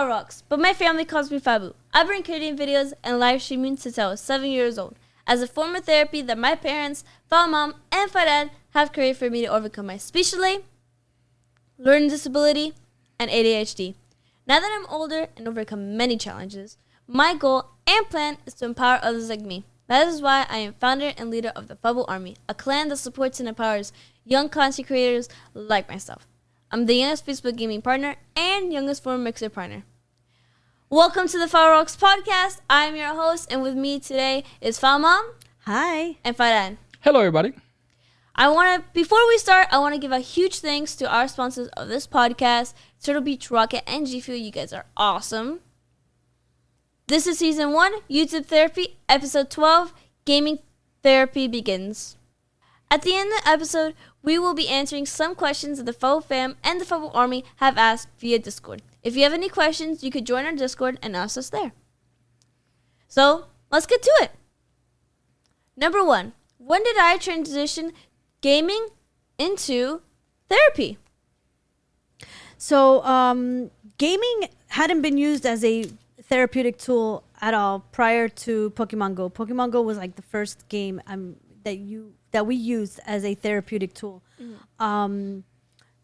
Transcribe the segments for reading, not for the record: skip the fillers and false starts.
FabuRocks, but my family calls me Fabu. I've been creating videos and live streaming since I was 7 years old, as a form of therapy that my parents, FabuMom and FabuDad, have created for me to overcome my speech delay, learning disability, and ADHD. Now that I'm older and overcome many challenges, my goal and plan is to empower others like me. That is why I am founder and leader of the Fabu Army, a clan that supports and empowers young content creators like myself. I'm the youngest Facebook gaming partner and youngest forum mixer partner. Welcome to the FabuRocks Podcast. I'm your host, and with me today is FabuMom. Hi. And FabuDad. Hello, everybody. Before we start, I want to give a huge thanks to our sponsors of this podcast, Turtle Beach Rocket and G Fuel. You guys are awesome. This is Season 1, YouTube Therapy, Episode 12, Gaming Therapy Begins. At the end of the episode, we will be answering some questions that the Fabu fam and the Fabu Army have asked via Discord. If you have any questions, you could join our Discord and ask us there. So, let's get to it. Number 1, when did I transition gaming into therapy? So, gaming hadn't been used as a therapeutic tool at all prior to Pokemon Go. Pokemon Go was like the first game that we used as a therapeutic tool. Mm-hmm.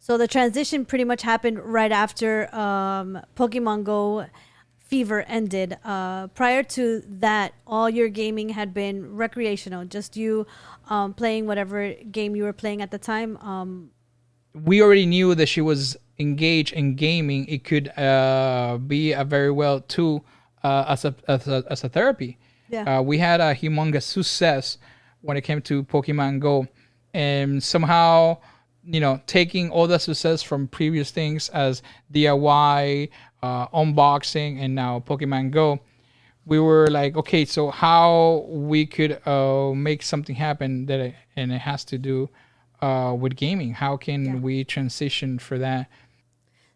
So the transition pretty much happened right after Pokemon Go fever ended. Prior to that, all your gaming had been recreational, just you playing whatever game you were playing at the time. We already knew that she was engaged in gaming. It could be a very well tool as a therapy. Yeah. We had a humongous success when it came to Pokemon Go, and somehow, taking all the success from previous things as DIY, unboxing, and now Pokemon Go, we were like, okay, so how we could make something happen and it has to do with gaming. How can we transition for that?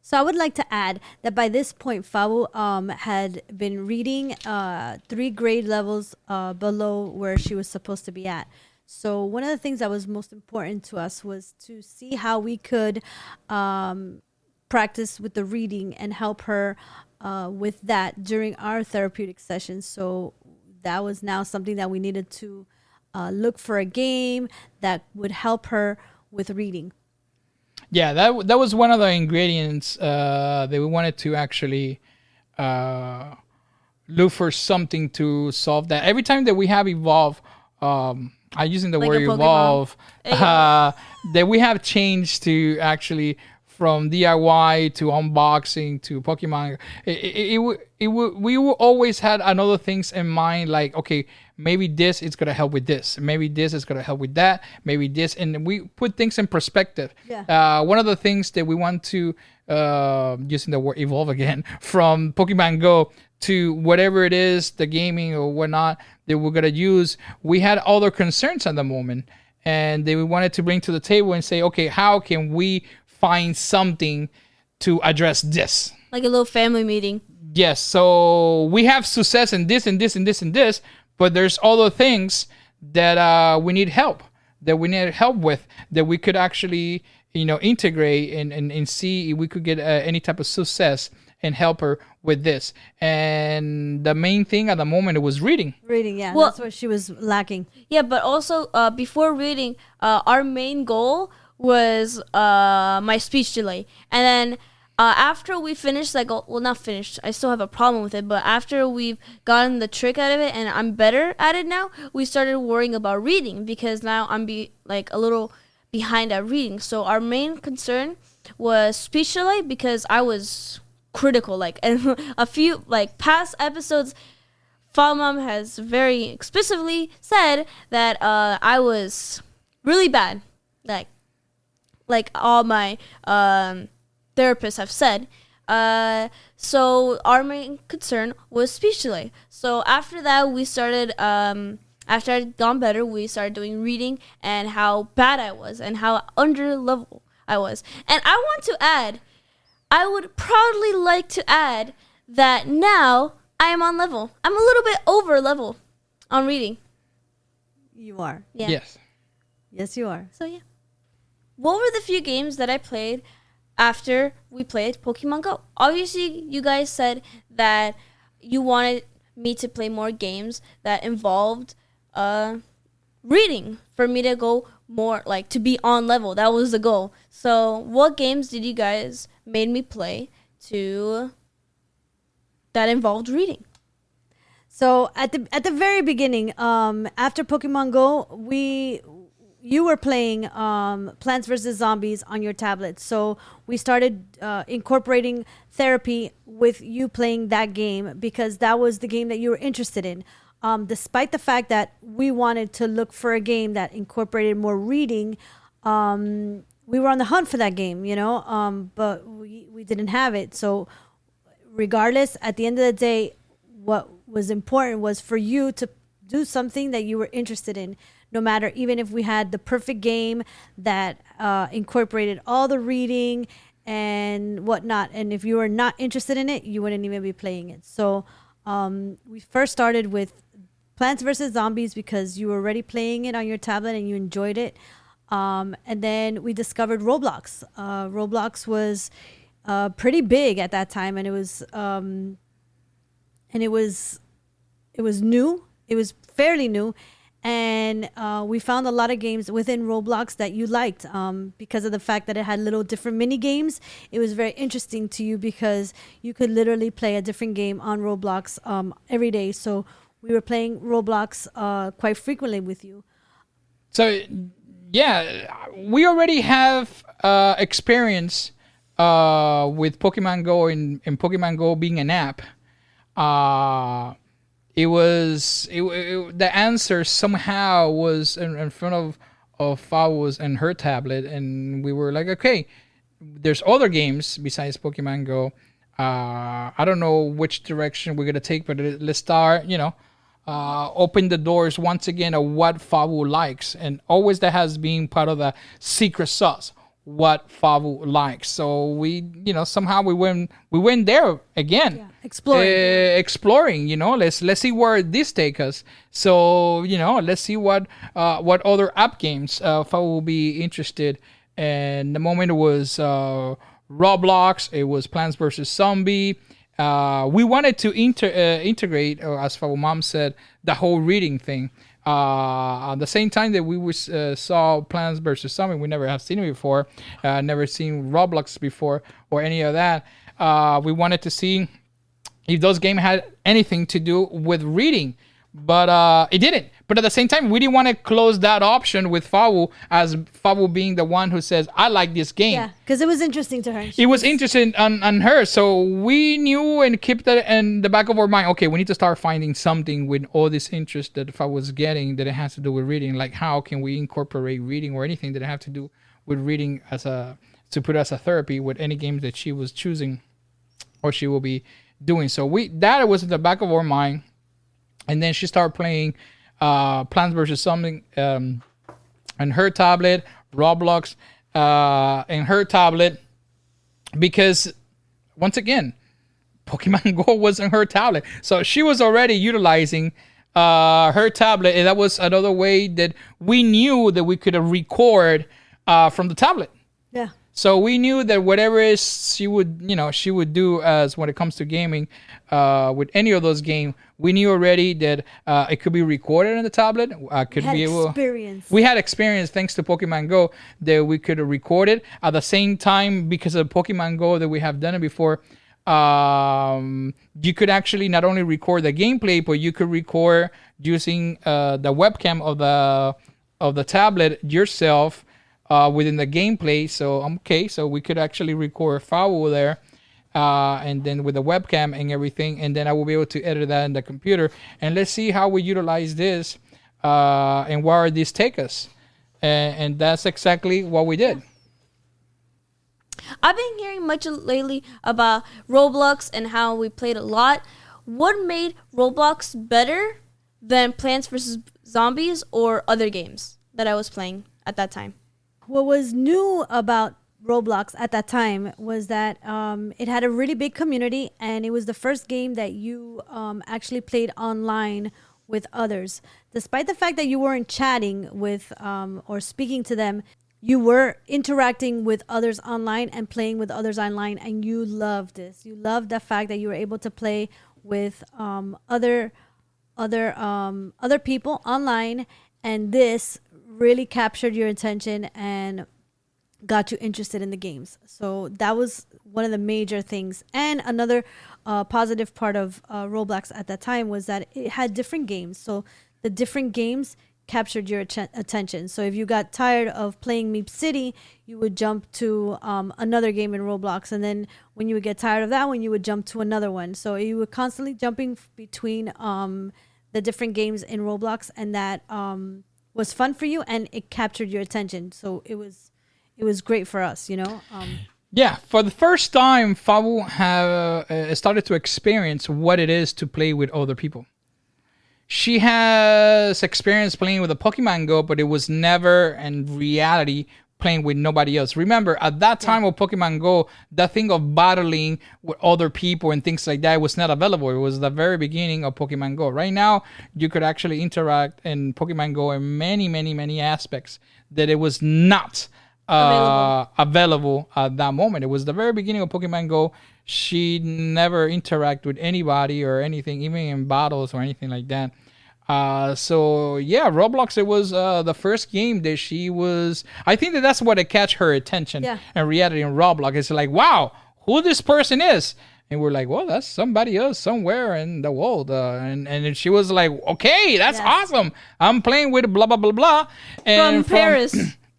So I would like to add that by this point, Fabu had been reading 3 grade levels below where she was supposed to be at. So one of the things that was most important to us was to see how we could practice with the reading and help her with that during our therapeutic sessions. So that was now something that we needed to look for a game that would help her with reading. Yeah, that was one of the ingredients that we wanted to actually look for something to solve that. Every time that we have evolved, I'm using the word evolve, that we have changed to actually from DIY to unboxing to Pokemon. We always had another things in mind, like, okay, maybe this is going to help with this. Maybe this is going to help with that. Maybe this. And we put things in perspective. Yeah. One of the things that we want to, using the word evolve again, from Pokemon Go to whatever it is, the gaming or whatnot that we're going to use, we had other concerns at the moment. And then we wanted to bring to the table and say, okay, how can we find something to address this? Like a little family meeting. Yes. So we have success in this and this and this and this, but there's other things that we need help with, that we could actually, integrate and see if we could get any type of success and help her with this. And the main thing at the moment, it was reading. Reading, yeah. Well, that's what she was lacking. Yeah, but also before reading, our main goal was my speech delay. And then after we finished that goal, well, not finished, I still have a problem with it, but after we've gotten the trick out of it and I'm better at it now, we started worrying about reading, because now I'm a little behind at reading. So our main concern was speech delay, because I was critical. And a few past episodes, FabuMom has very explicitly said that I was really bad, like all my therapists have said. So our main concern was speech delay. So after that, we started, after I'd gone better, we started doing reading and how bad I was and how under level I was. And I would proudly like to add that now I am on level. I'm a little bit over level on reading. You are. Yeah. Yes. Yes, you are. So yeah. What were the few games that I played after we played Pokemon Go. Obviously, you guys said that you wanted me to play more games that involved reading for me to go more, like, to be on level. That was the goal. So what games did you guys made me play to that involved reading? So at the very beginning, after Pokemon Go, you were playing Plants vs Zombies on your tablet. So we started incorporating therapy with you playing that game because that was the game that you were interested in. Despite the fact that we wanted to look for a game that incorporated more reading, we were on the hunt for that game, but we didn't have it. So regardless, at the end of the day, what was important was for you to do something that you were interested in, no matter, even if we had the perfect game that incorporated all the reading and whatnot. And if you were not interested in it, you wouldn't even be playing it. So we first started with Plants vs. Zombies because you were already playing it on your tablet and you enjoyed it. And then we discovered Roblox. Roblox was pretty big at that time, and it was new. It was fairly new, and we found a lot of games within Roblox that you liked because of the fact that it had little different mini games. It was very interesting to you because you could literally play a different game on Roblox every day. So we were playing Roblox quite frequently with you. So yeah, we already have experience with Pokemon Go and Pokemon Go being an app. The answer somehow was in front of Fabu's and her tablet, and we were like, okay, there's other games besides Pokemon Go. I don't know which direction we're gonna take, but let's start, open the doors once again of what Fabu likes, and always that has been part of the secret sauce, what Fabu likes. So we, somehow we went there again. Yeah. Exploring. Let's see where this takes us. So, let's see what other app games Fabu will be interested. And the moment it was Roblox, it was Plants vs. Zombie. We wanted to integrate, or as FabuMom said, the whole reading thing. At the same time that we saw Plants vs. Zombie, we never have seen it before, never seen Roblox before or any of that. We wanted to see if those games had anything to do with reading, but it didn't. But at the same time, we didn't want to close that option with Fabu, as Fabu being the one who says, I like this game. Yeah, because it was interesting to her. It was interesting on her. So we knew and kept that in the back of our mind. Okay, we need to start finding something with all this interest that Fabu was getting that it has to do with reading. Like, how can we incorporate reading or anything that have to do with reading to put as a therapy with any games that she was choosing or she will be doing. So that was in the back of our mind. And then she started playing Plants vs. Something on her tablet, Roblox in her tablet, because once again, Pokemon Go was in her tablet. So she was already utilizing her tablet, and that was another way that we knew that we could record from the tablet. Yeah. So we knew that whatever she would do as when it comes to gaming with any of those games, we knew already that it could be recorded on the tablet. We had experience thanks to Pokemon Go that we could record it. At the same time, because of Pokemon Go that we have done it before, you could actually not only record the gameplay, but you could record using the webcam of the tablet yourself. Within the gameplay, so we could actually record Fabu there, and then with the webcam and everything, and then I will be able to edit that in the computer. And let's see how we utilize this, and where this take us, and that's exactly what we did. I've been hearing much lately about Roblox and how we played a lot. What made Roblox better than Plants vs. Zombies or other games that I was playing at that time? What was new about Roblox at that time was that it had a really big community, and it was the first game that you actually played online with others. Despite the fact that you weren't chatting with or speaking to them, you were interacting with others online and playing with others online, and you loved this. You loved the fact that you were able to play with other people online, and this really captured your attention and got you interested in the games. So that was one of the major things. And another positive part of Roblox at that time was that it had different games. So the different games captured your attention. So if you got tired of playing Meep City, you would jump to another game in Roblox. And then when you would get tired of that one, you would jump to another one. So you were constantly jumping between the different games in Roblox, and that was fun for you, and it captured your attention. So it was great for us, you know. Yeah, for the first time, Fabu have started to experience what it is to play with other people. She has experience playing with a Pokemon Go, but it was never in reality playing with nobody else. Remember, at that time of Pokemon Go, that thing of battling with other people and things like that was not available. It was the very beginning of Pokemon Go. Right now, you could actually interact in Pokemon Go in many, many, many aspects that it was not available at that moment. It was the very beginning of Pokemon Go. She never interacted with anybody or anything, even in battles or anything like that. So yeah, Roblox, it was the first game that she was, I think that's what it catch her attention and reality in Roblox. It's like, wow, who this person is. And we're like, well, that's somebody else somewhere in the world. And she was like, okay, that's awesome. I'm playing with blah, blah, blah, blah. And from Paris.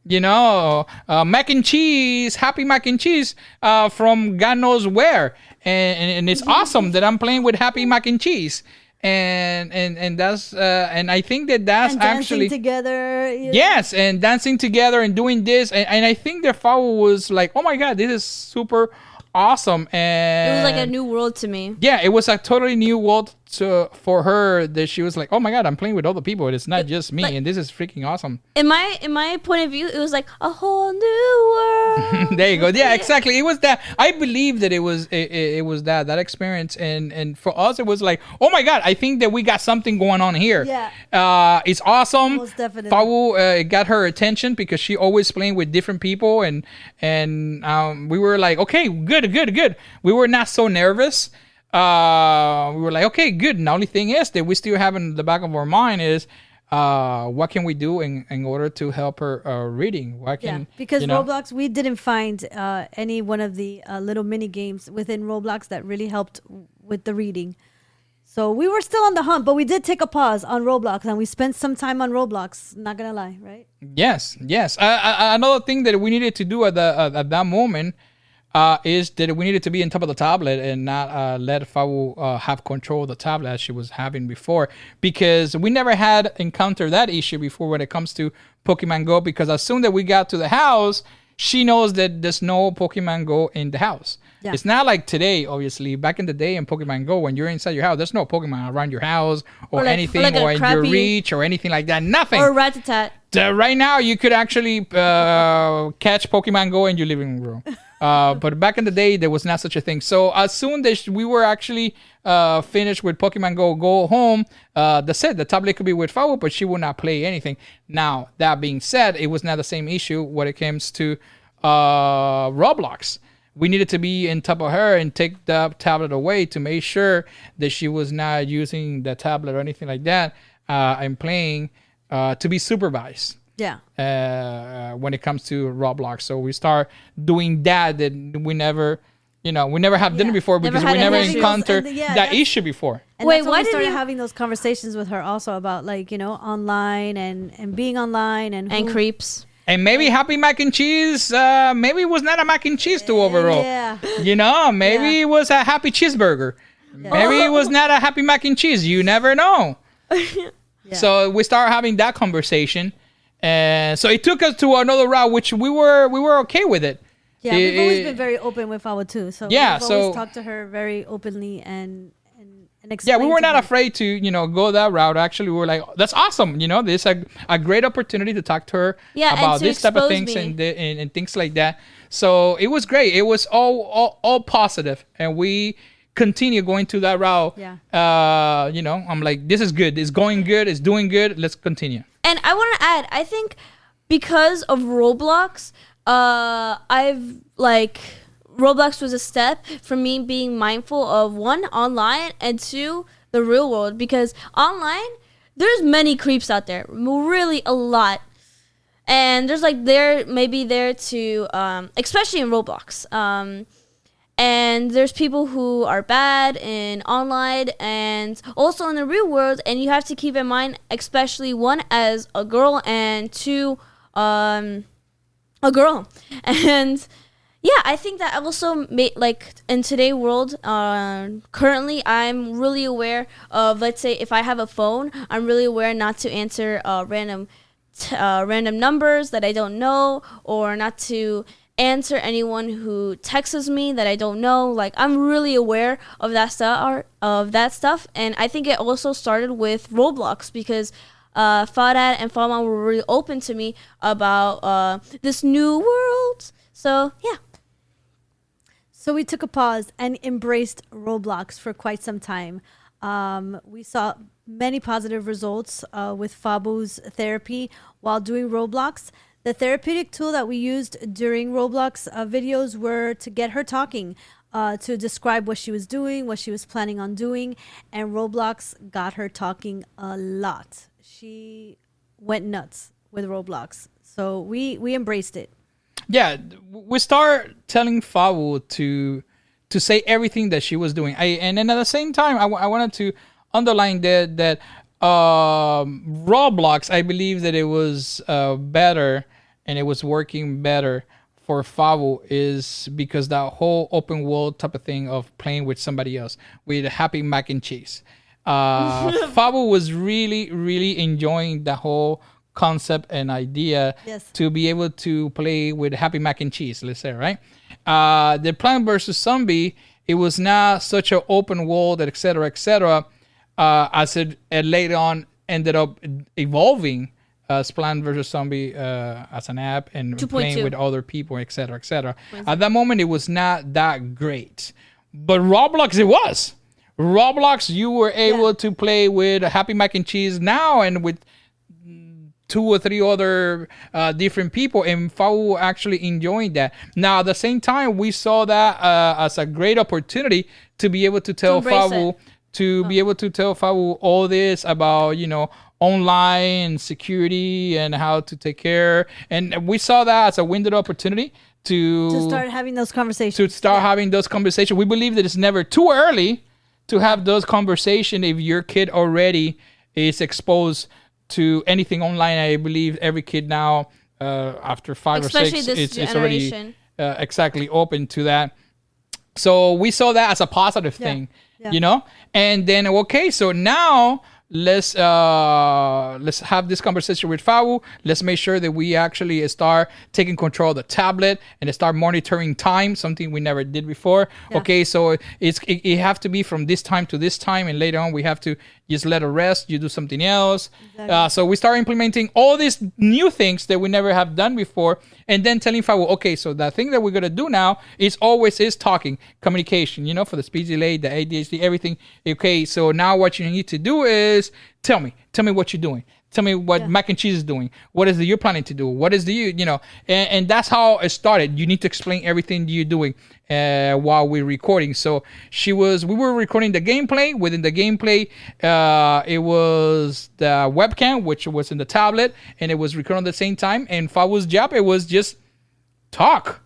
You know, mac and cheese, happy mac and cheese from God knows where. And it's awesome that I'm playing with happy mac and cheese. And that's and I think that's and actually dancing together. Yes, and dancing together and doing this. And I think that Fabu was like, oh my God, this is super awesome. And it was like a new world to me. Yeah, it was a totally new world for her, that she was like, oh my God, I'm playing with other people. It's not just me, and this is freaking awesome. In my point of view, it was like a whole new world. There you go. Yeah, exactly. It was that. I believe that it was that experience, and for us, it was like, oh my God, I think that we got something going on here. Yeah. It's awesome. Most definitely. Fabu, it got her attention because she always playing with different people, and we were like, okay, good. We were not so nervous. We were like, okay, good. And the only thing is that we still have in the back of our mind is, what can we do in order to help her reading? Because Roblox, we didn't find any one of the little mini games within Roblox that really helped with the reading. So we were still on the hunt, but we did take a pause on Roblox, and we spent some time on Roblox. Not gonna lie, right? Yes. Another thing that we needed to do at that moment is that we needed to be on top of the tablet and not let Fabu have control of the tablet as she was having before, because we never had encountered that issue before when it comes to Pokemon Go, because as soon that we got to the house, she knows that there's no Pokemon Go in the house. Yeah. It's not like today, obviously. Back in the day in Pokemon Go, when you're inside your house, there's no Pokemon around your house or anything, or in your reach or anything like that. Nothing. Or Rat-a-tat. Right now, you could actually catch Pokemon Go in your living room. But back in the day, there was not such a thing. So as soon as we were actually finished with Pokemon Go home, that's it. The tablet could be with Fabu, but she would not play anything. Now, that being said, it was not the same issue when it comes to Roblox. We needed to be on top of her and take the tablet away to make sure that she was not using the tablet or anything like that and playing to be supervised. Yeah. When it comes to Roblox, so we start doing that we never have done it before, because we never encountered that issue before. And wait, why did we start having those conversations with her also about, like, online and being online and creeps? And maybe happy mac and cheese, maybe it was not a mac and cheese to overall. Yeah. Maybe it was a happy cheeseburger. Yeah. Maybe it was not a happy mac and cheese. You never know. So we start having that conversation. And so it took us to another route, which we were okay with it. Yeah, we've always been very open with Fabu too. So we've always talked to her very openly and explained. Yeah, we were not afraid to go that route. Actually, we were like, that's awesome. This is a great opportunity to talk to her about this type of things and things like that. So it was great. It was all positive, and we continue going to that route. Yeah. I'm like, this is good. It's going good. It's doing good. Let's continue. And I want to add, I think because of Roblox, I've like Roblox was a step for me being mindful of one, online, and two, the real world, because online there's many creeps out there, really a lot. And there's like maybe there to especially in Roblox. And there's people who are bad in online and also in the real world, and you have to keep in mind, especially one, as a girl, and two, a girl. And yeah, I think that also like in today's world, currently I'm really aware of, let's say if I have a phone, I'm really aware not to answer random numbers that I don't know, or not to answer anyone who texts me that I don't know. Like, I'm really aware of that stuff, and I think it also started with Roblox, because FaDad and FabuMom were really open to me about this new world. So yeah. So we took a pause and embraced Roblox for quite some time. We saw many positive results with Fabu's therapy while doing Roblox. The therapeutic tool that we used during Roblox videos were to get her talking, to describe what she was doing, what she was planning on doing, and Roblox got her talking a lot. She went nuts with Roblox, so we embraced it. Yeah, we start telling Fabu to say everything that she was doing. And then at the same time, I wanted to underline that Roblox, I believe that it was better, and it was working better for Fabu, is because that whole open world type of thing of playing with somebody else, with happy mac and cheese. Fabu was really, really enjoying the whole concept and idea, yes, to be able to play with happy mac and cheese, let's say, right? The Plant vs. Zombie, it was not such an open world, etc., as it later on ended up evolving as Plant vs. Zombie as an app, and 2.2. playing with other people, etc. At that moment, it was not that great. But Roblox, it was. Roblox, you were able to play with happy mac and cheese now, and with 2 or 3 other different people, and Fabu actually enjoying that. Now, at the same time, we saw that as a great opportunity to be able to tell Fabu, be able to tell Fabu all this about, online security and how to take care. And we saw that as a window opportunity to start having those conversations. We believe that it's never too early to have those conversations if your kid already is exposed to anything online. I believe every kid now, after 5 Especially or 6, this it's already exactly open to that. So we saw that as a positive thing, And then, okay, so now let's have this conversation with Fabu. Let's make sure that we actually start taking control of the tablet and start monitoring time, something we never did before. Yeah. Okay, so it have to be from this time to this time, and later on we have to just let it rest. You do something else. Exactly. So we start implementing all these new things that we never have done before, and then telling Fabu, okay, so the thing that we're gonna do now is talking, communication. For the speech delay, the ADHD, everything. Okay, so now what you need to do is tell me what you're doing. Tell me what mac and cheese is doing. What is it you're planning to do? What is and that's how it started. You need to explain everything you're doing while we're recording. So we were recording the gameplay. Within the gameplay, it was the webcam, which was in the tablet, and it was recording at the same time. And Fabu's job, it was just talk,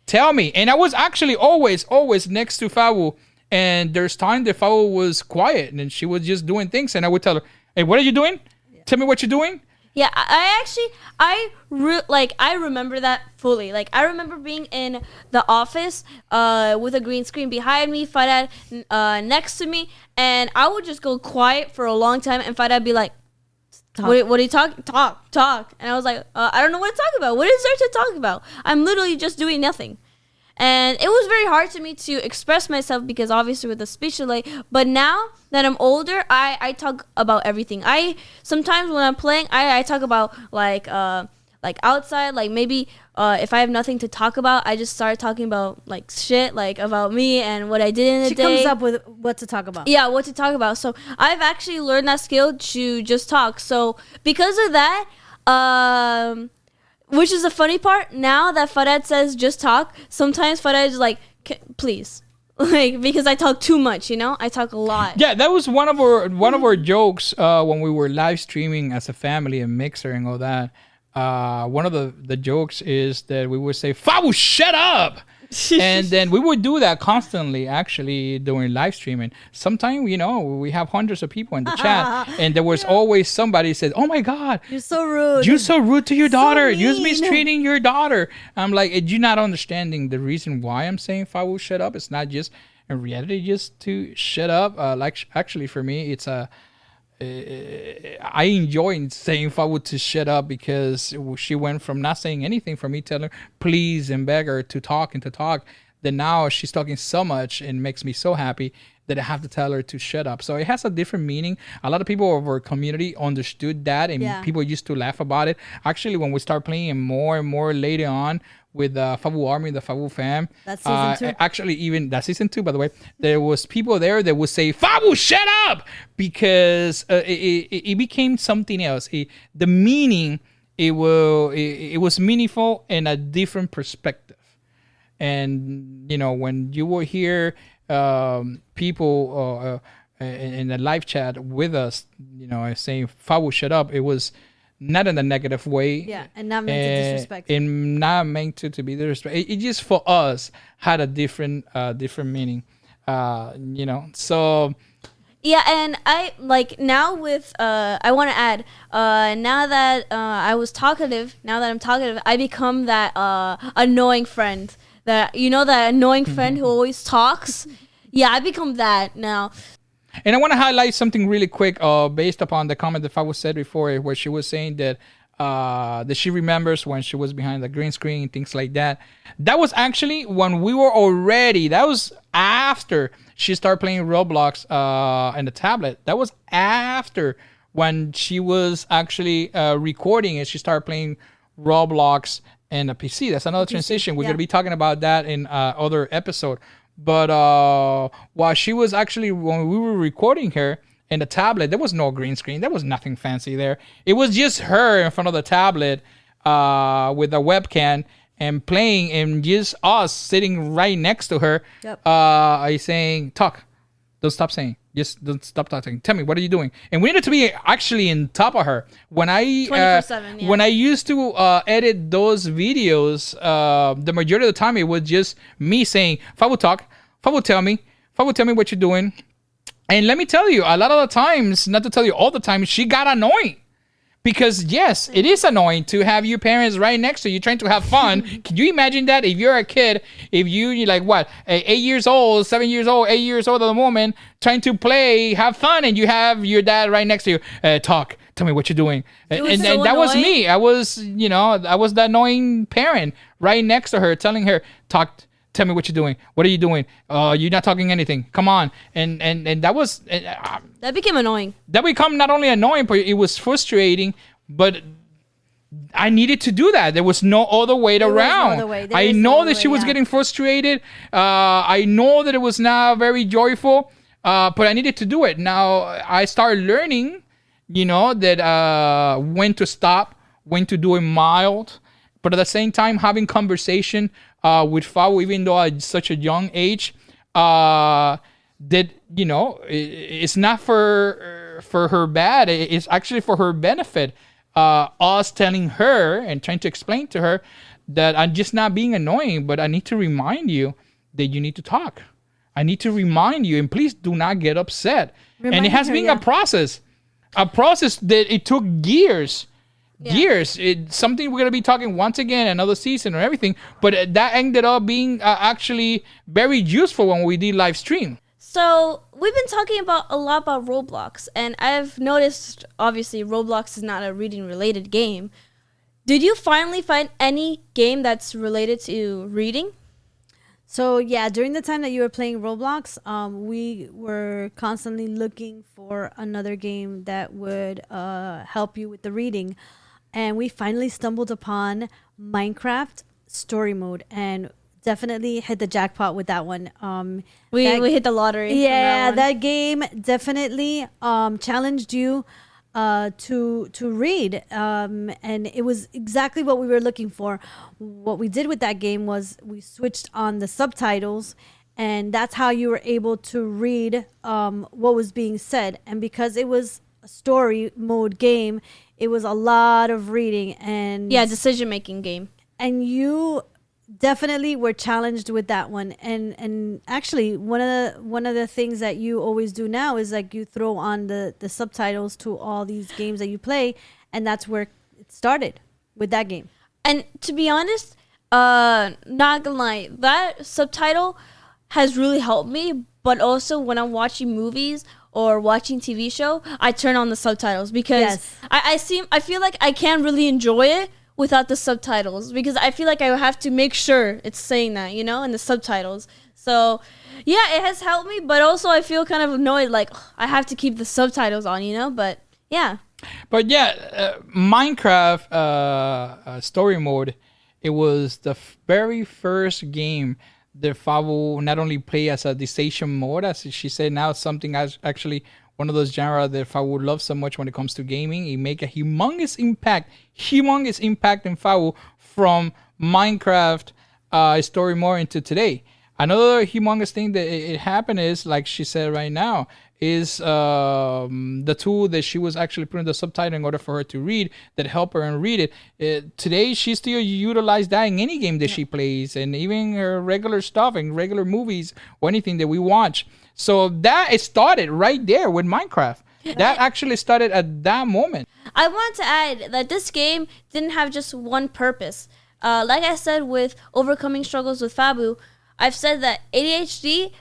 tell me. And I was actually always next to Fabu. And there's time that Fabu was quiet, and she was just doing things, and I would tell her, "Hey, what are you doing? Yeah. Tell me what you're doing." Yeah, I remember that fully. Like, I remember being in the office with a green screen behind me, FaDad next to me, and I would just go quiet for a long time, and FaDad be like, what are you talking? Talk. And I was like, I don't know what to talk about. What is there to talk about? I'm literally just doing nothing. And it was very hard to me to express myself, because obviously with the speech delay. But now that I'm older, I talk about everything. Sometimes when I'm playing, I talk about like outside, like maybe if I have nothing to talk about, I just start talking about like shit, like about me and what I did in the day. She comes up with what to talk about. Yeah, what to talk about. So I've actually learned that skill to just talk. So because of that, Which is the funny part. Now that Farad says just talk, sometimes Farad is like, please. Like, because I talk too much, I talk a lot. Yeah, that was one of our jokes when we were live streaming as a family and Mixer and all that. One of the jokes is that we would say, Fabu, shut up! And then we would do that constantly, actually, during live streaming. Sometimes, we have hundreds of people in the chat, and there was always somebody said, "Oh my God, you're so rude! You're so rude to your daughter. So You're mistreating your daughter." I'm like, you're not understanding the reason why I'm saying Fabu, shut up. It's not just in reality just to shut up. Actually, for me, it's I enjoy saying Fabu to shut up because she went from not saying anything for me telling her please and beg her to talk and to talk. Then now she's talking so much and makes me so happy that I have to tell her to shut up. So it has a different meaning. A lot of people of our community understood that, and people used to laugh about it. Actually, when we start playing more and more later on with the Fabu Army, the Fabu fam. That's season 2. Actually, even that's season 2, by the way. There was people there that would say, Fabu, shut up! Because it became something else. The meaning, it was meaningful in a different perspective. And, when you will hear people in the live chat with us, saying, Fabu, shut up, it was not in a negative way. Yeah, and not meant to disrespect. And not meant to be disrespect. It just for us had a different meaning. So yeah, and I like now with I want to add now that I'm talkative, I become that annoying friend that that annoying friend who always talks. Yeah, I become that now. And I want to highlight something really quick based upon the comment that Fabu said before, where she was saying that she remembers when she was behind the green screen and things like that. That was actually when we were that was after she started playing Roblox in the tablet. That was after when she was actually recording and she started playing Roblox and a PC. That's another transition. We're going to be talking about that in other episode. But while she was actually, when we were recording her in the tablet, there was no green screen. There was nothing fancy there. It was just her in front of the tablet with a webcam and playing, and just us sitting right next to her. Yep. I saying, talk. Don't stop saying. Just don't stop talking. Tell me, what are you doing? And we needed to be actually in top of her. When I 24/7, when I used to edit those videos, the majority of the time it was just me saying, Fabu, talk. Fabu, tell me. Fabu, tell me what you're doing. And let me tell you, a lot of the times, not to tell you all the time, she got annoying. Because yes, it is annoying to have your parents right next to you trying to have fun. Can you imagine that? If you're a kid, if you're like what, 8 years old, 7 years old, 8 years old at the moment, trying to play, have fun, and you have your dad right next to you, talk, tell me what you're doing. And that was me. I was, I was the annoying parent right next to her, telling her, talk, tell me what you're doing. What are you doing? You're not talking anything. Come on. And that was... that became annoying. That became not only annoying, but it was frustrating. But I needed to do that. There was no other way around. I know that she was getting frustrated. I know that it was not very joyful. But I needed to do it. Now, I started learning, that when to stop, when to do it mild. But at the same time, having conversation with Fabu, even though at such a young age, that it's not for her bad. It's actually for her benefit. Us telling her and trying to explain to her that I'm just not being annoying, but I need to remind you that you need to talk. I need to remind you, and please do not get upset. And it has been a process that it took years. Years. It's something we're going to be talking once again, another season or everything. But that ended up being actually very useful when we did live stream. So we've been talking a lot about Roblox, and I've noticed, obviously, Roblox is not a reading-related game. Did you finally find any game that's related to reading? So yeah, during the time that you were playing Roblox, we were constantly looking for another game that would help you with the reading. And we finally stumbled upon Minecraft Story Mode, and definitely hit the jackpot with that one. We hit the lottery. Yeah, that game definitely challenged you to read, and it was exactly what we were looking for. What we did with that game was we switched on the subtitles, and that's how you were able to read what was being said. And because it was a story mode game, it was a lot of reading and decision making game. And you definitely were challenged with that one. And actually, one of the things that you always do now is like you throw on the subtitles to all these games that you play, and that's where it started with that game. And to be honest, not gonna lie, that subtitle has really helped me. But also when I'm watching movies or watching TV show, I turn on the subtitles because I feel like I can't really enjoy it without the subtitles, because I feel like I have to make sure it's saying that, you know, in the subtitles. So yeah, it has helped me, but also I feel kind of annoyed, like I have to keep the subtitles on, you know. But yeah. But yeah, Minecraft story mode, it was the very first game that Fabu not only play as a decision mode, as she said, now it's something as actually one of those genres that Fabu loves so much when it comes to gaming. It make a humongous impact in Fabu from Minecraft story mode into today. Another humongous thing that it happened is, like she said right now, is the tool that she was actually putting the subtitle in order for her to read, that help her and read it. Today, she still utilize that in any game that she plays, and even her regular stuff and regular movies or anything that we watch. So that it started right there with Minecraft. That actually started at that moment. I want to add that this game didn't have just one purpose. Like I said, with overcoming struggles with Fabu, I've said that ADHD,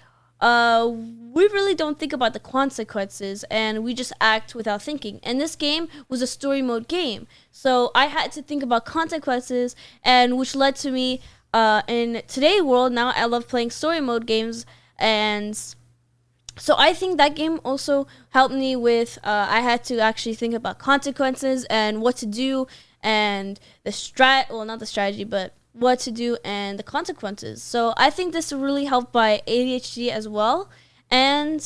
we really don't think about the consequences, and we just act without thinking. And this game was a story mode game, so I had to think about consequences, and which led to me in today's world. Now I love playing story mode games, and so I think that game also helped me with, I had to actually think about consequences and what to do, and not the strategy, but what to do and the consequences. So I think this really helped by ADHD as well, and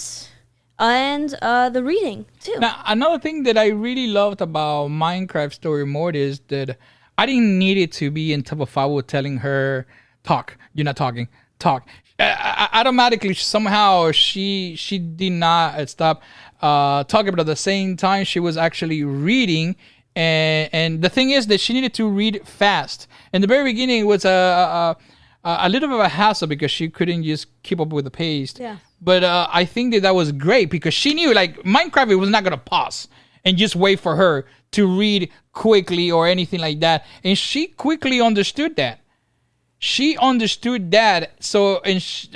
the reading too. Now, another thing that I really loved about Minecraft story mode is that I didn't need it to be in top of Fabu telling her, talk, you're not talking, talk. Automatically, somehow she did not stop talking, but at the same time she was actually reading. And the thing is that she needed to read fast. In the very beginning, it was a little bit of a hassle because she couldn't just keep up with the pace. Yeah. But I think that was great because she knew, like, Minecraft, it was not gonna pause and just wait for her to read quickly or anything like that. And she quickly understood that. So,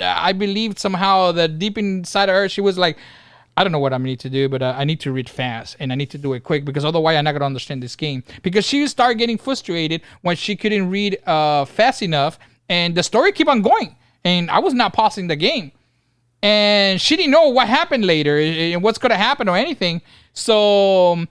I believe somehow that deep inside of her, she was like, I don't know what I need to do, but I need to read fast and I need to do it quick because otherwise I'm not going to understand this game. Because she started getting frustrated when she couldn't read fast enough, and the story kept on going. And I was not pausing the game. And she didn't know what happened later and what's going to happen or anything. So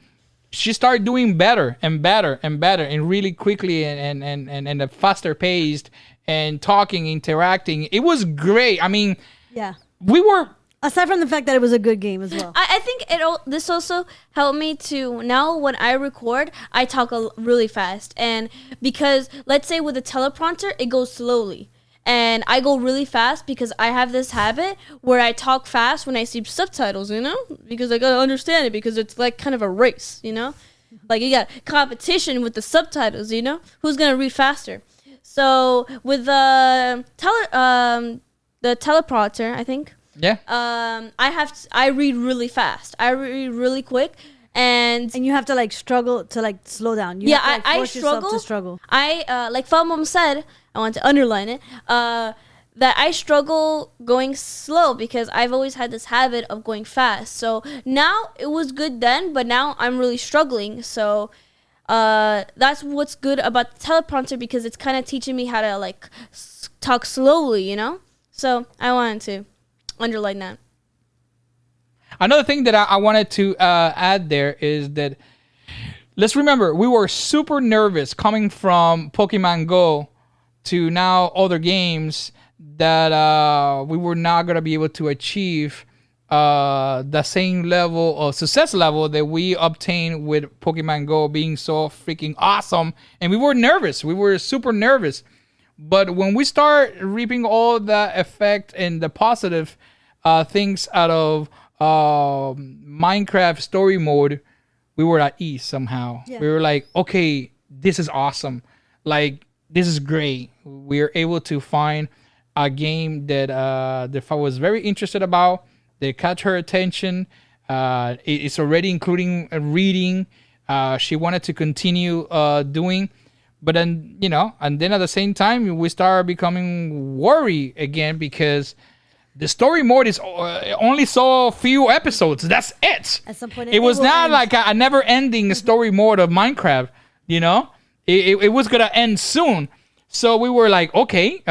she started doing better and better and better and really quickly and a faster paced and talking, interacting. It was great. I mean, yeah, we were... Aside from the fact that it was a good game as well. I think this also helped me to, now when I record, I talk really fast. And because, let's say with a teleprompter, it goes slowly. And I go really fast because I have this habit where I talk fast when I see subtitles, you know? Because I gotta understand it, because it's like kind of a race, you know? Like you got competition with the subtitles, you know? Who's gonna read faster? So with the teleprompter, I think. Yeah. I read really fast. I read really quick, and you have to like struggle to like slow down. You yeah, have to, like, force yourself struggle. to struggle. Like FabuMom said, I want to underline it. That I struggle going slow because I've always had this habit of going fast. So now it was good then, but now I'm really struggling. So that's what's good about the teleprompter, because it's kind of teaching me how to like talk slowly, you know. So I wanted to underline that. Another thing that I wanted to add there is that, let's remember, we were super nervous coming from Pokemon Go to now other games that we were not going to be able to achieve the same level of success level that we obtained with Pokemon Go being so freaking awesome. And we were nervous. We were super nervous. But when we start reaping all the effect and the positive things out of Minecraft story mode, we were at ease somehow. Yeah. We were like, okay, this is awesome. Like, this is great. We were able to find a game that I was very interested about. They caught her attention. It's already including reading. She wanted to continue doing. But then, and then at the same time, we start becoming worried again because the story mode is only so few episodes. That's it. At some point, it was not like a never-ending story mode of Minecraft. It was gonna end soon. So we were like, okay,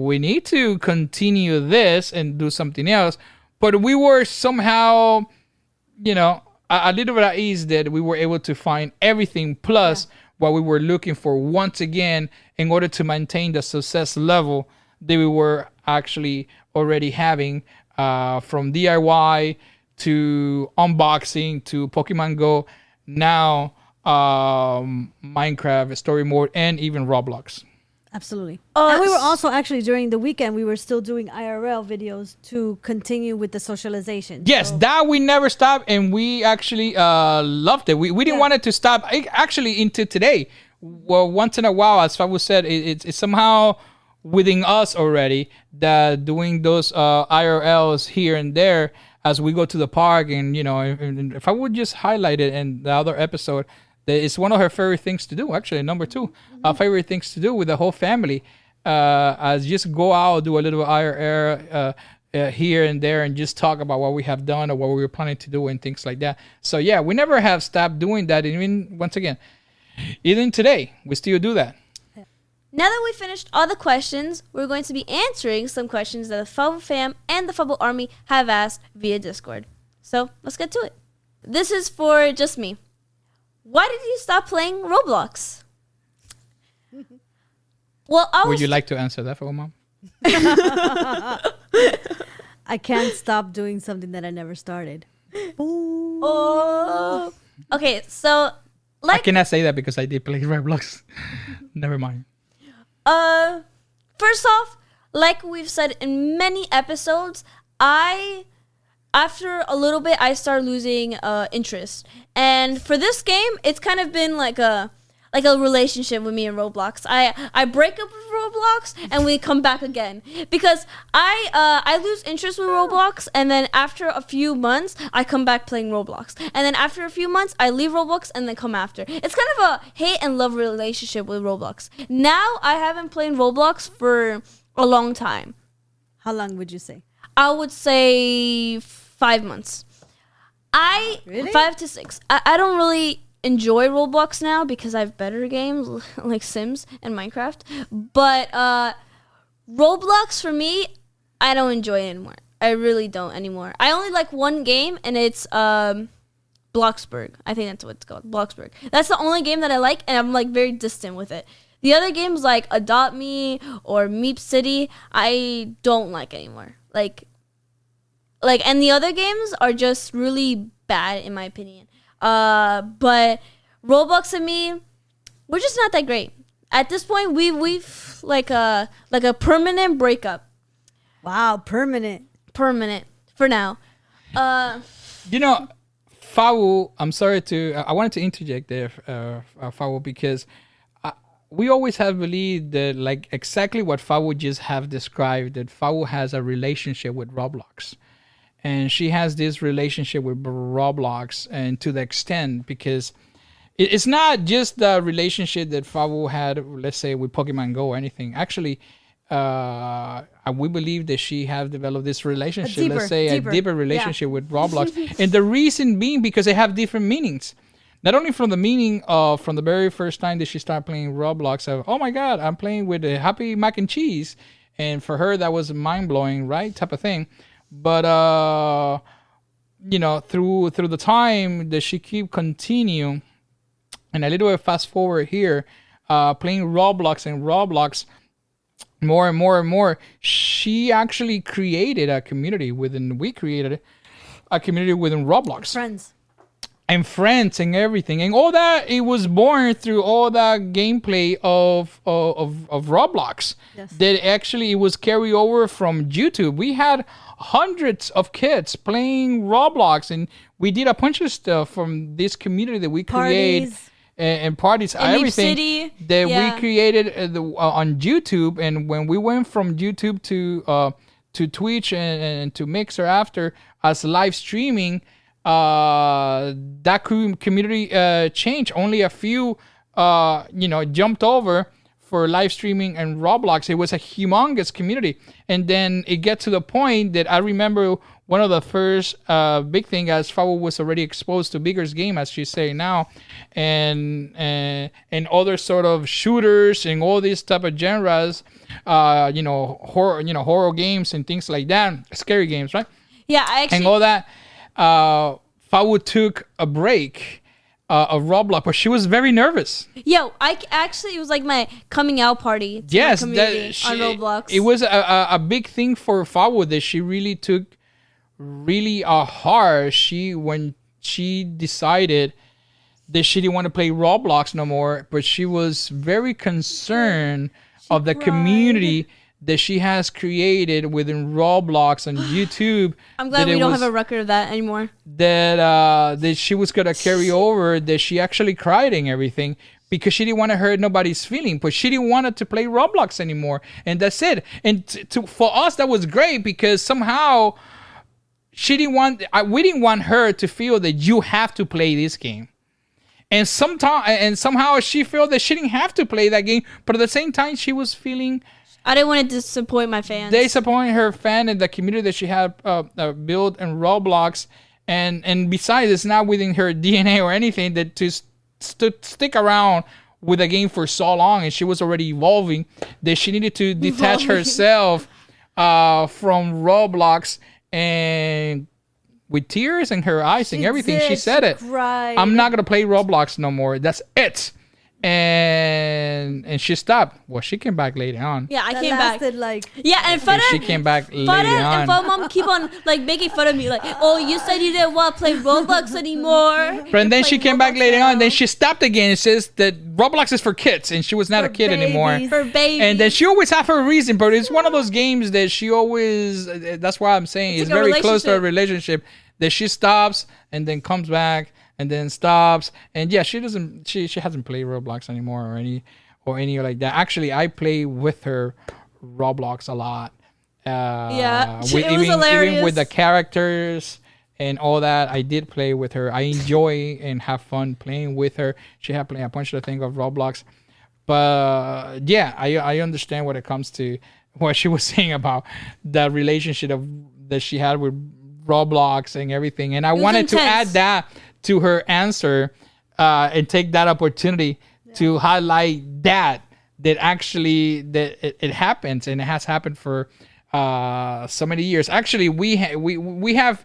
we need to continue this and do something else. But we were somehow, a little bit at ease that we were able to find everything plus what we were looking for once again in order to maintain the success level that we were actually already having from DIY to unboxing to Pokemon Go, now Minecraft story mode, and even Roblox. Absolutely. And we were also actually during the weekend, we were still doing IRL videos to continue with the socialization. Yes, that we never stopped, and we actually loved it. We didn't want it to stop actually into today. Well, once in a while, as Fabu said, it's somehow within us already that doing those IRLs here and there as we go to the park. And, and if I would just highlight it in the other episode, it's one of her favorite things to do, actually, number 2. Favorite things to do with the whole family. As just go out, do a little IRL here and there and just talk about what we have done or what we were planning to do and things like that. So, yeah, we never have stopped doing that. And even, once again, even today, we still do that. Now that we finished all the questions, we're going to be answering some questions that the Fabu fam and the Fabu Army have asked via Discord. So, let's get to it. This is for just me. Why did you stop playing Roblox? Well, would you like to answer that, FabuMom? I can't stop doing something that I never started. Oh. Okay, so I cannot say that because I did play Roblox. Never mind. First off, like we've said in many episodes, after a little bit, I started losing interest. And for this game, it's kind of been like a relationship with me and Roblox. I break up with Roblox and we come back again because I lose interest with Roblox, and then after a few months I come back playing Roblox, and then after a few months I leave Roblox and then come after. It's kind of a hate and love relationship with Roblox. Now I haven't played Roblox for a long time. How long would you say? I would say 5 months. Really? 5 to 6. I don't really enjoy Roblox now because I have better games like Sims and Minecraft. But Roblox for me, I don't enjoy it anymore. I really don't anymore. I only like one game, and it's Bloxburg. I think that's what it's called, Bloxburg. That's the only game that I like, and I'm like very distant with it. The other games like Adopt Me or Meep City, I don't like anymore. And the other games are just really bad in my opinion. But Roblox and me, we're just not that great. At this point, we've like a permanent breakup. Wow, permanent for now. Fabu, I'm sorry I wanted to interject there, Fabu, because we always have believed that, like exactly what Fabu just have described, that Fabu has a relationship with Roblox. And she has this relationship with Roblox, and to the extent, because it's not just the relationship that Fabu had, let's say, with Pokemon Go or anything. Actually, we believe that she has developed this relationship, a deeper relationship with Roblox. And the reason being because they have different meanings. Not only from the meaning of, from the very first time that she started playing Roblox, of, oh my God, I'm playing with a happy mac and cheese. And for her, that was mind-blowing, right? Type of thing. But through the time that she keep continue, and a little bit fast forward here, playing Roblox, and Roblox more and more and more, she actually created a community within. We created a community within Roblox. Friends. And friends and everything, and all that, it was born through all that gameplay of Roblox. Yes. That actually it was carried over from YouTube. We had hundreds of kids playing Roblox, and we did a bunch of stuff from this community that we create and parties, in everything City. that we created on YouTube. And when we went from YouTube to Twitch and to Mixer after as live streaming. That community changed. Only a few, jumped over for live streaming and Roblox. It was a humongous community, and then it get to the point that I remember one of the first big thing, as Fabu was already exposed to bigger game, as she's saying now, and other sort of shooters and all these type of genres, horror games and things like that, scary games, right? Yeah, I actually. And all that. Fabu took a break of Roblox, but she was very nervous. Yo, it was like my coming out party. To Yes, my community on Roblox. It was a big thing for Fabu that she really took really hard. When she decided that she didn't want to play Roblox no more, but she was very concerned of the community that she has created within Roblox on YouTube. I'm glad we don't have a record of that anymore. That she was gonna carry over. That she actually cried and everything because she didn't want to hurt nobody's feeling, but she didn't want to play Roblox anymore, and that's it. And for us, that was great because somehow we didn't want her to feel that you have to play this game. And somehow she felt that she didn't have to play that game, but at the same time she was feeling. I didn't want to disappoint my fans. They disappointed her fan and the community that she had built in Roblox, and besides, it's not within her DNA or anything that to stick around with the game for so long, and she was already evolving, that she needed to detach herself from Roblox, and with tears in her eyes and everything, she said it. Cried. I'm not gonna play Roblox no more. That's it. And she stopped. Well, she came back later on. Yeah, I That came back. lasted like Yeah, and She came back later and on. FabuMom keep on like making fun of me, like, oh, you said you didn't want to play Roblox anymore. But then she came back Roblox later on. now. Then she stopped again and says that Roblox is for kids, and she was not a kid anymore. babies. For babies. And then she always have her reason, but it's one of those games that she always. That's why I'm saying it's like a very close to a relationship. relationship. That she stops and then comes back and then stops. And yeah, she doesn't. She hasn't played Roblox anymore or any like that. Actually, I play with her Roblox a lot. Yeah, with, it was hilarious. even with the characters and all that. I did play with her. I enjoy and have fun playing with her. She had played a bunch of things of Roblox. But yeah, I understand when it comes to what she was saying about the relationship that she had with Roblox and everything. And I wanted to add that to her answer and take that opportunity to highlight that actually that it happens, and it has happened for so many years. Actually, we have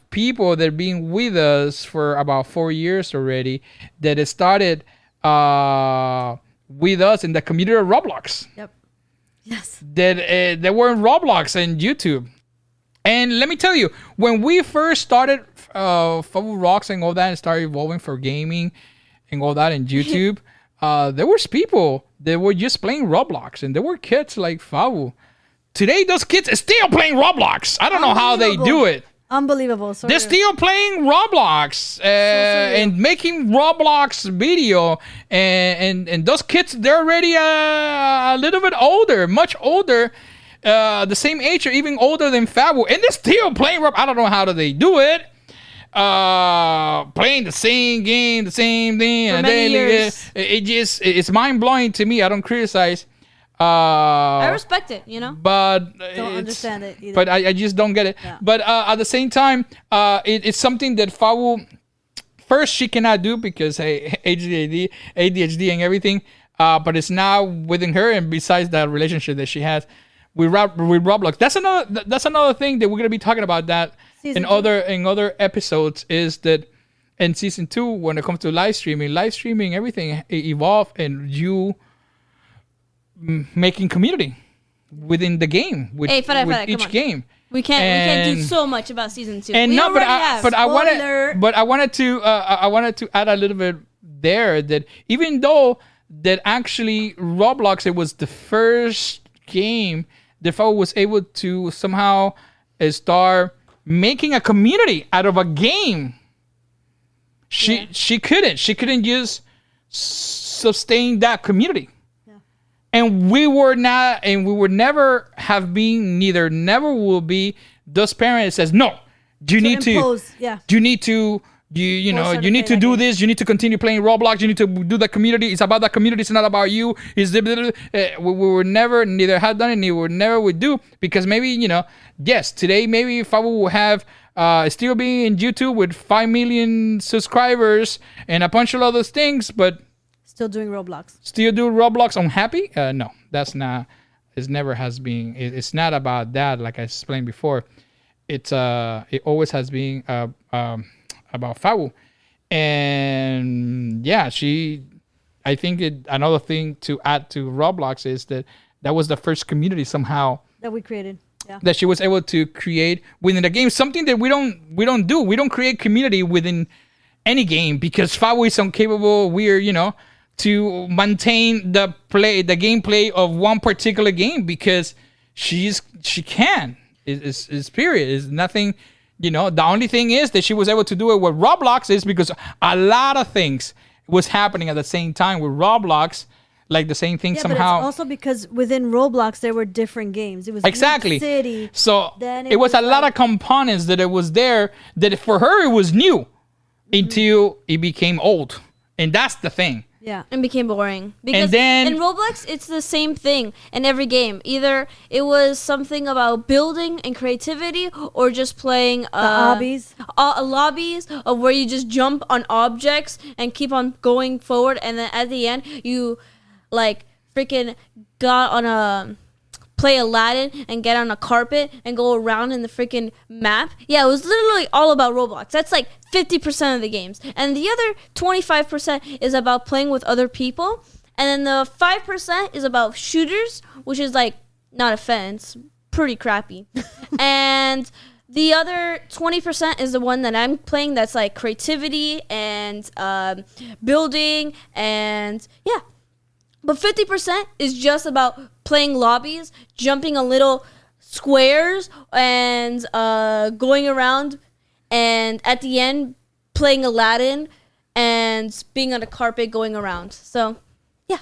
people that have been with us for about 4 years already that it started with us in the community of Roblox. Yep. Yes. That they were in Roblox and YouTube. And let me tell you, when we first started FabuRocks and all that and started evolving for gaming and all that in YouTube, there was people that were just playing Roblox, and there were kids like Fabu. Today, those kids are still playing Roblox. I don't know how they do it. Unbelievable. So They're still playing Roblox and making Roblox video, and those kids, they're already a little bit older, much older, the same age or even older than Fabu, and they're still playing Roblox. I don't know how do they do it. Playing the same game, the same thing, For and many then years. it's mind blowing to me. I don't criticize. I respect it, But don't understand it either. But I just don't get it. Yeah. But at the same time, it's something that Fabu first she cannot do because ADHD and everything. But it's now within her, and besides that relationship that she has with Roblox, that's another thing that we're gonna be talking about that in other episodes. Is that in season 2 when it comes to live streaming, everything evolved, and making community within the game with, with each game. We can't do so much about season 2. And we no, but I wanted to add a little bit there that even though that actually Roblox, it was the first game that Fabu was able to somehow start making a community out of a game. She couldn't just sustain that community. And we were not, and we would never have been, never will be those parents that says, no, you need to do this. You need to continue playing Roblox. You need to do the community. It's about the community. It's not about you. We were never, neither have done it, neither never would do, because maybe, yes, today maybe Fabu will have still being in YouTube with 5 million subscribers and a bunch of other things, but still doing Roblox. Still do Roblox unhappy? No, that's not. It never has been. It's not about that. Like I explained before, it always has been about Fabu, and yeah, I think another thing to add to Roblox is that was the first community somehow that we created. Yeah. That she was able to create within the game, something that we don't do. We don't create community within any game because Fabu is incapable. We're to maintain the gameplay of one particular game because she can. Is period. Is nothing. The only thing is that she was able to do it with Roblox is because a lot of things was happening at the same time with Roblox. Like the same thing somehow. But it's also because within Roblox there were different games. It was exactly City. So it was a lot of components that it was there that for her it was new until it became old, and that's the thing. Yeah, and became boring. Because in Roblox, it's the same thing in every game. Either it was something about building and creativity, or just playing lobbies of where you just jump on objects and keep on going forward, and then at the end you freaking got on play Aladdin and get on a carpet and go around in the freaking map. Yeah, it was literally all about Roblox. That's 50% of the games. And the other 25% is about playing with other people. And then the 5% is about shooters, which is not a fence, pretty crappy. And the other 20% is the one that I'm playing that's creativity and building and yeah. But 50% is just about playing lobbies, jumping on little squares, and going around, and at the end, playing Aladdin and being on a carpet going around. So, yeah.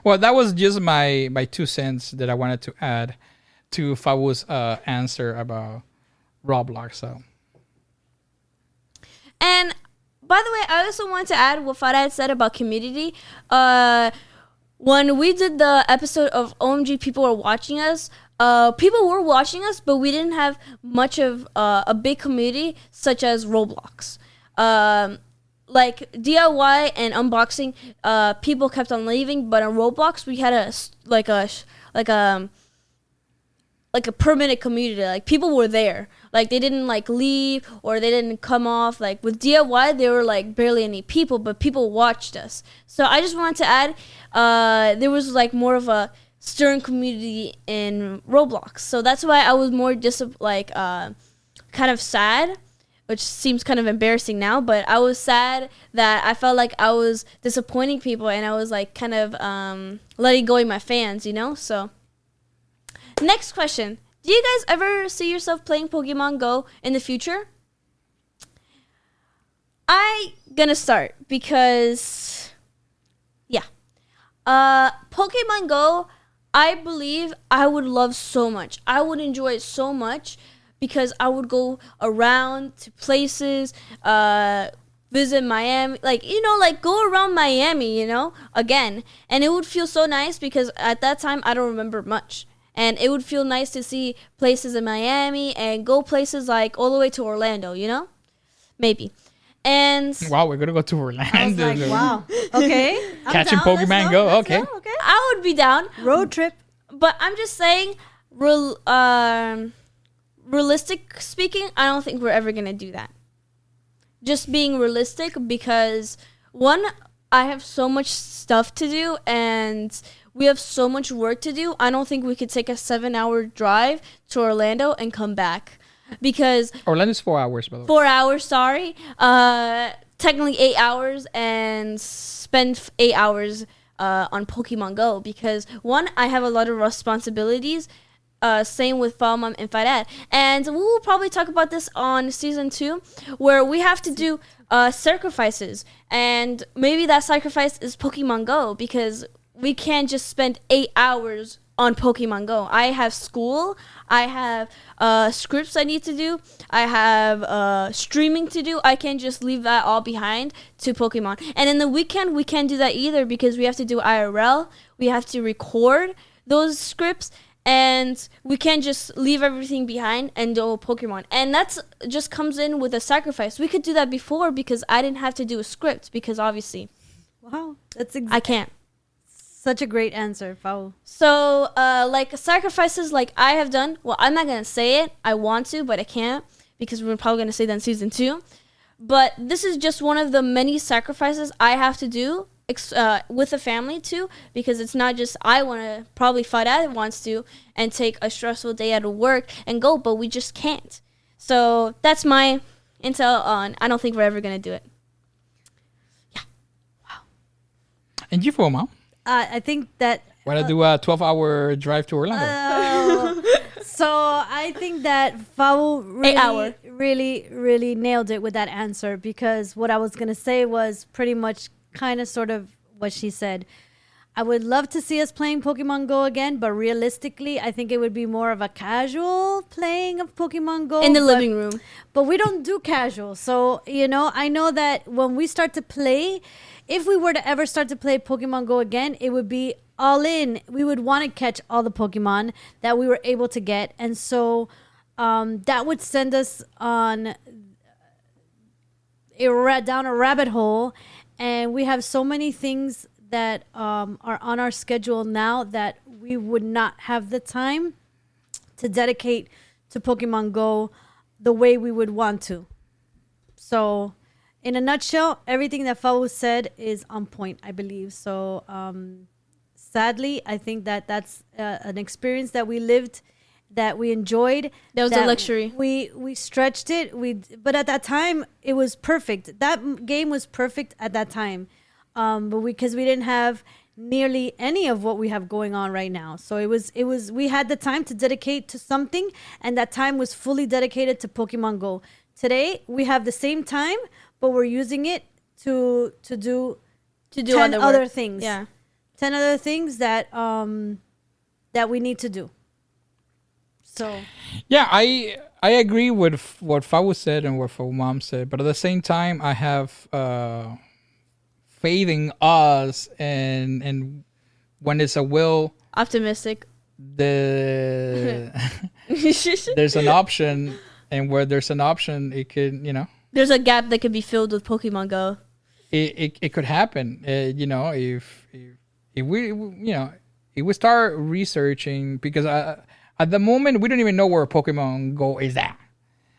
Well, that was just my 2 cents that I wanted to add to Fabu's answer about Roblox. So. And, by the way, I also wanted to add what Farad said about community. When we did the episode of OMG People Are Watching Us, people were watching us, but we didn't have much of a big community such as Roblox. DIY and unboxing, people kept on leaving, but on Roblox we had a permanent community. People were there. They didn't leave or they didn't come off. With DIY, there were barely any people, but people watched us. So I just wanted to add, there was more of a stern community in Roblox. So that's why I was more kind of sad, which seems kind of embarrassing now, but I was sad that I felt like I was disappointing people and I was kind of letting go of my fans, So next question. Do you guys ever see yourself playing Pokemon Go in the future? I'm gonna start because, yeah. Pokemon Go, I believe I would love so much. I would enjoy it so much because I would go around to places, visit Miami, go around Miami, again. And it would feel so nice because at that time, I don't remember much. And it would feel nice to see places in Miami and go places all the way to Orlando, Maybe. And wow, we're gonna go to Orlando. I was wow. Okay. Catching Pokemon Go. Okay. Okay. I would be down. Road trip. But I'm just saying, realistic speaking, I don't think we're ever gonna do that. Just being realistic because one, I have so much stuff to do, and we have so much work to do. I don't think we could take a 7-hour drive to Orlando and come back, because Orlando's 4 hours, by the way. 4 hours, sorry. Technically 8 hours, and spend 8 hours on Pokemon Go, because one, I have a lot of responsibilities. Same with FabuMom and FabuDad. And we will probably talk about this on season 2, where we have to do sacrifices. And maybe that sacrifice is Pokemon Go, because we can't just spend 8 hours on Pokemon Go. I have school. I have scripts I need to do. I have streaming to do. I can't just leave that all behind to Pokemon. And in the weekend, we can't do that either, because we have to do IRL. We have to record those scripts. And we can't just leave everything behind and do Pokemon. And that's just comes in with a sacrifice. We could do that before, because I didn't have to do a script, because obviously. Wow. That's I can't. Such a great answer, Fabu. So, like, sacrifices like I have done. Well, I'm not going to say it. I want to, but I can't, because we're probably going to say that in season 2. But this is just one of the many sacrifices I have to do with the family too, because it's not just I want to, probably FabuDad wants to, and take a stressful day out of work and go, but we just can't. So that's my intel on, I don't think we're ever going to do it. Yeah. Wow. And you, for Mom? I think that... Want to do a 12-hour drive to Orlando? So I think that Fabu really nailed it with that answer, because what I was going to say was pretty much kind of sort of what she said. I would love to see us playing Pokemon Go again, but realistically, I think it would be more of a casual playing of Pokemon Go. In the living room. But we don't do casual. So, I know that when we start to play, if we were to ever start to play Pokemon Go again, it would be all in. We would want to catch all the Pokemon that we were able to get. And so that would send us on down a rabbit hole. And we have so many things that are on our schedule now that we would not have the time to dedicate to Pokemon Go the way we would want to. So, in a nutshell, everything that Fabu said is on point, I believe. So, sadly, I think that that's an experience that we lived, that we enjoyed. That was a luxury. We stretched it. But at that time, it was perfect. That game was perfect at that time. But because we didn't have nearly any of what we have going on right now. So we had the time to dedicate to something, and that time was fully dedicated to Pokemon Go. Today, we have the same time, but we're using it to do 10 other things. Yeah. 10 other things that we need to do. So yeah, I agree with what Fabu said and what FabuMom said, but at the same time, I have faith in us, and when it's a will, optimistic. There's an option, and where there's an option, it could, there's a gap that could be filled with Pokemon Go. It could happen, if we start researching, because at the moment, we don't even know where Pokemon Go is at.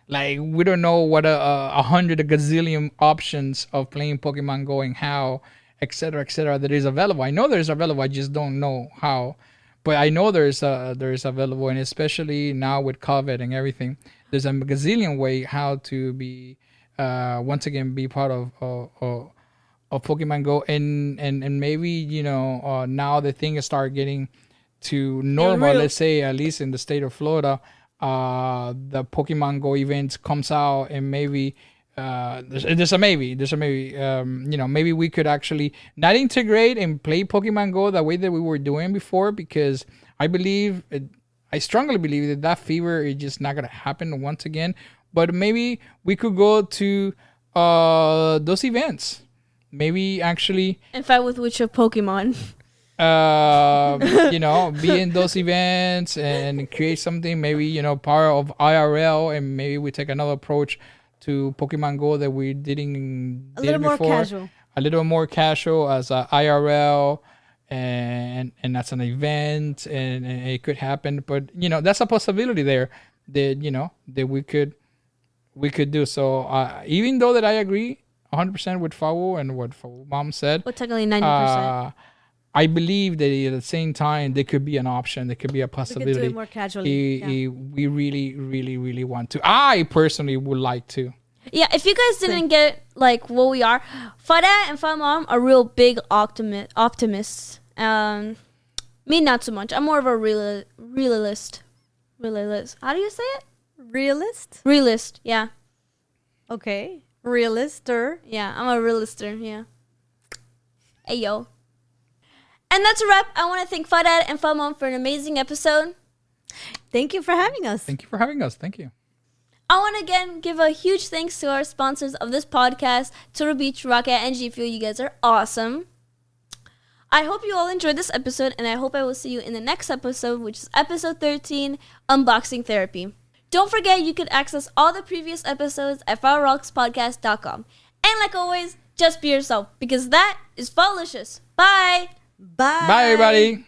Like, we don't know what a gazillion options of playing Pokemon Go and how, et cetera, that is available. I know there's available. I just don't know how. But I know there's available, and especially now with COVID and everything, there's a gazillion way how to be, once again, be part of Pokemon Go. And maybe, now the thing is start getting to normal, let's say, at least in the state of Florida, the Pokemon Go events comes out, and maybe there's a maybe maybe we could actually not integrate and play Pokemon Go the way that we were doing before, because I strongly believe that fever is just not gonna happen once again. But maybe we could go to those events, maybe actually and fight with which of Pokemon. Be in those events and create something, maybe, part of IRL, and maybe we take another approach to Pokemon Go that we did before. A little more casual as a IRL and that's an event, and it could happen. But, that's a possibility there that, that we could do. So even though that I agree 100% with Fabu and what FabuMom said. Well, technically 90%. I believe that at the same time there could be an option, there could be a We could possibility. do it more casually. We really, really, really want to. I personally would like to. Yeah, if you guys didn't get like what we are, FabuDad and FabuMom are real big optimists. Me not so much. I'm more of a realist. Realist. How do you say it? Realist? Realist. Yeah. Okay. Realister. Yeah, I'm a realister. Yeah. Hey yo. And that's a wrap. I want to thank FabuDad and FabuMom for an amazing episode. Thank you for having us. Thank you for having us. Thank you. I want to again give a huge thanks to our sponsors of this podcast, Turtle Beach, Rocket, and G Fuel. You guys are awesome. I hope you all enjoyed this episode, and I hope I will see you in the next episode, which is episode 13, Unboxing Therapy. Don't forget you can access all the previous episodes at FabuRocksPodcast.com. And like always, just be yourself, because that is Fabulicious. Bye! Bye. Bye, everybody.